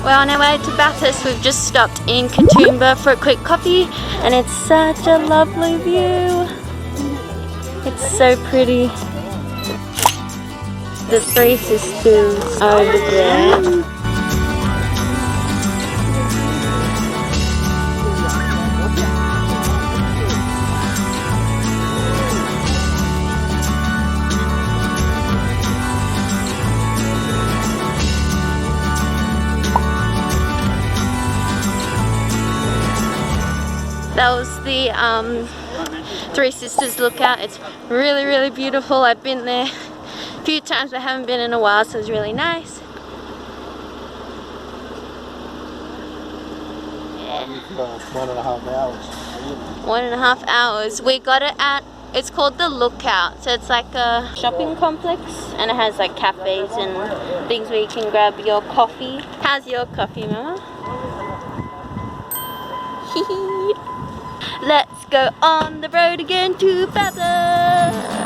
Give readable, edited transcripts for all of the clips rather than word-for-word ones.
We're on our way to Bathurst. We've just stopped in Katoomba for a quick coffee and it's such a lovely view. It's so pretty. The Three Sisters over there. That was the Three Sisters lookout. It's really, really beautiful. I've been there a few times, but I haven't been in a while, so it's really nice. Yeah. 1.5 hours. 1.5 hours. We got it at, it's called the Lookout. So it's like a shopping complex and it has like cafes and things where you can grab your coffee. How's your coffee, Mama? Let's go on the road again to Bathurst.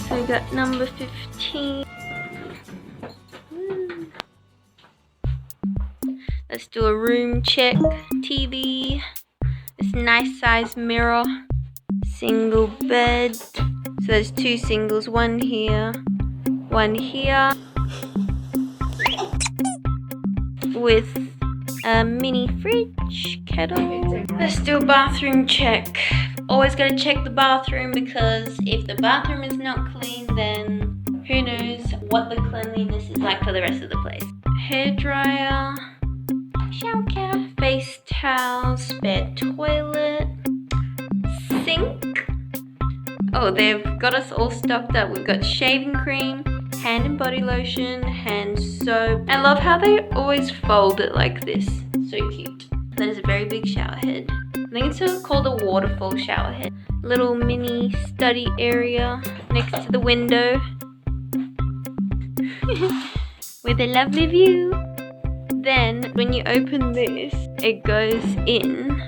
So we got number 15. Let's do a room check. TV. This nice size mirror. Single bed. So there's 2 singles, one here, one here. With a mini fridge, kettle. Let's do a bathroom check. Always gotta check the bathroom because if the bathroom is not clean, then who knows what the cleanliness is like for the rest of the place. Hair dryer, shower cap, face towel, spare toilet, sink. Oh, they've got us all stocked up. We've got shaving cream, hand and body lotion, hand soap. I love how they always fold it like this. So cute. That is a very big shower head. I think it's called a waterfall shower head. Little mini study area next to the window. With a lovely view. Then when you open this, it goes in.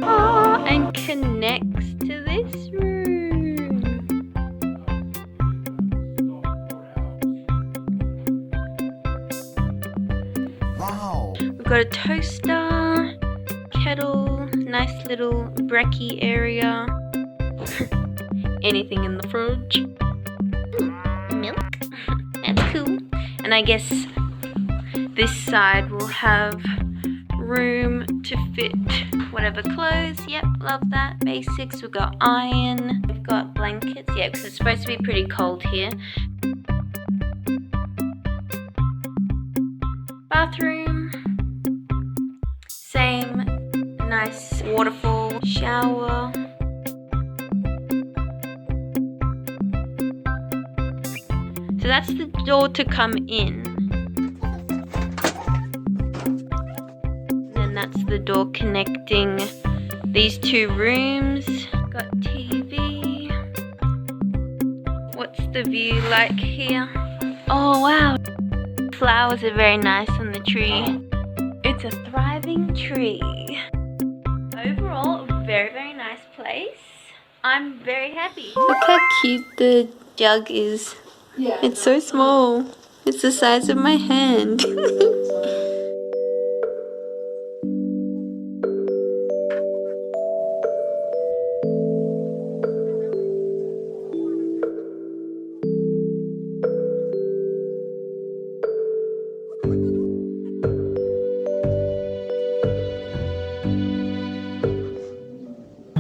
Oh, and connects to this room. Wow. We've got a toaster, kettle, nice little brekkie area. Anything in the fridge. Milk. That's cool. And I guess this side will have room to fit whatever clothes. Yep, love that. Basics. We've got iron. We've got blankets. Yeah, because it's supposed to be pretty cold here. Bathroom. Same nice waterfall shower. So that's the door to come in. And that's the door connecting these two rooms. Got TV. What's the view like here? Oh wow. Flowers are very nice on the tree. It's a thriving tree. Overall, very, very nice place. I'm very happy. Look how cute the jug is. Yeah. It's so small. It's the size of my hand.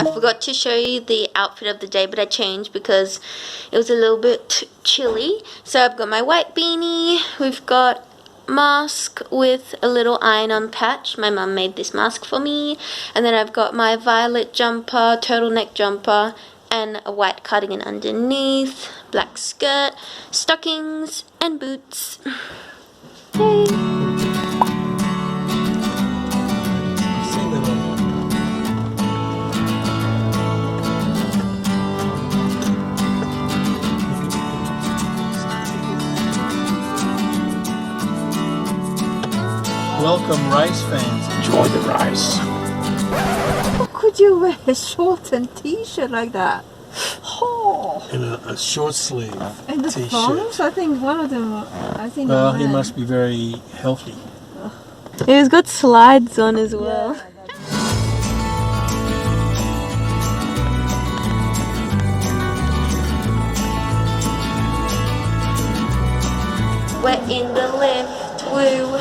I forgot to show you the outfit of the day, but I changed because it was a little bit chilly. So I've got my white beanie, we've got mask with a little iron-on patch. My mum made this mask for me. And then I've got my violet jumper, turtleneck jumper, and a white cardigan underneath, black skirt, stockings, and boots. Yay! Welcome, race fans. Enjoy the race. How could you wear a short and t-shirt like that? Oh. In a short sleeve And the t-shirt. thongs? I think one of them. I think. Well, he must be very healthy. It's got slides on as well. We're in the lift. Woo.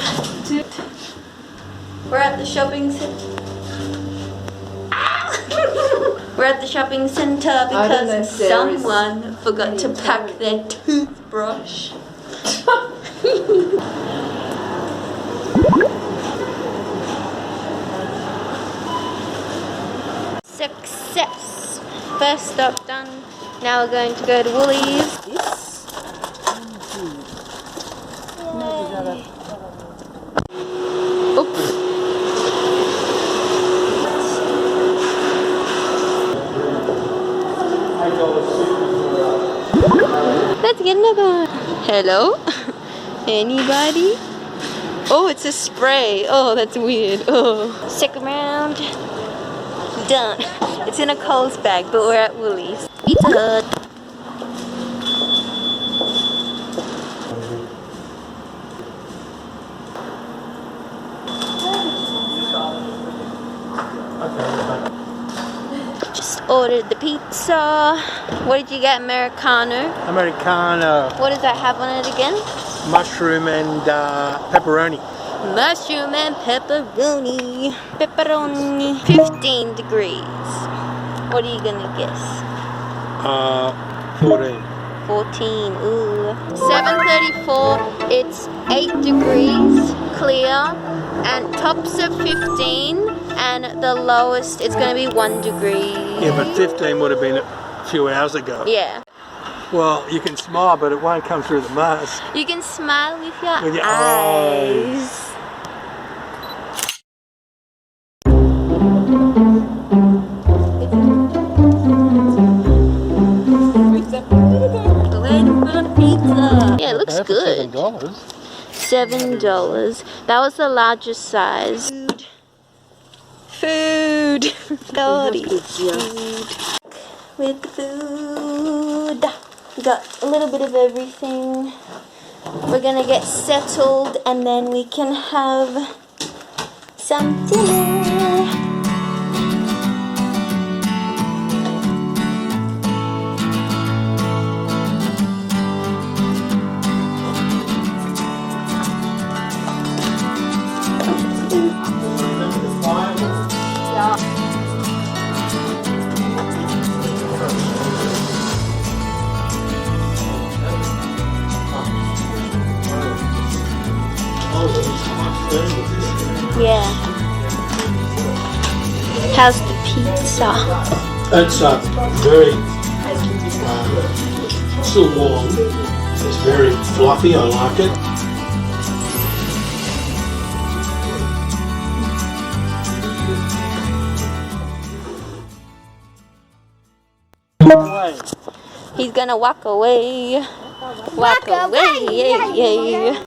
We're at the shopping center. We're at the shopping center because someone forgot to pack their toothbrush. Success! First stop done. Now we're going to go to Woolies. Oops. Let's get another one. Hello? Anybody? Oh, it's a spray. Oh, that's weird. Oh. Second round. Done. It's in a Coles bag, but we're at Woolies. Pizza Hut. Just ordered the pizza. What did you get? Americano. Americano, What does that have on it again? mushroom and pepperoni. Mushroom and pepperoni. Pepperoni. 15 degrees. What are you gonna guess? 14. 14. Ooh. 7:34. It's 8 degrees. Clear. And tops of 15. And the lowest, it's gonna be 1 degree. Yeah, but 15 would have been a few hours ago. Yeah. Well, you can smile, but it won't come through the mask. You can smile with your, With your eyes. Waiting for the pizza. Yeah, it looks good. $7. $7. That was the largest size. Food. Naughty food. With the food. Got a little bit of everything. We're gonna get settled and then we can have some dinner. Yeah. How's the pizza? It's very still warm. It's very fluffy. I like it. He's gonna walk away. Walk away.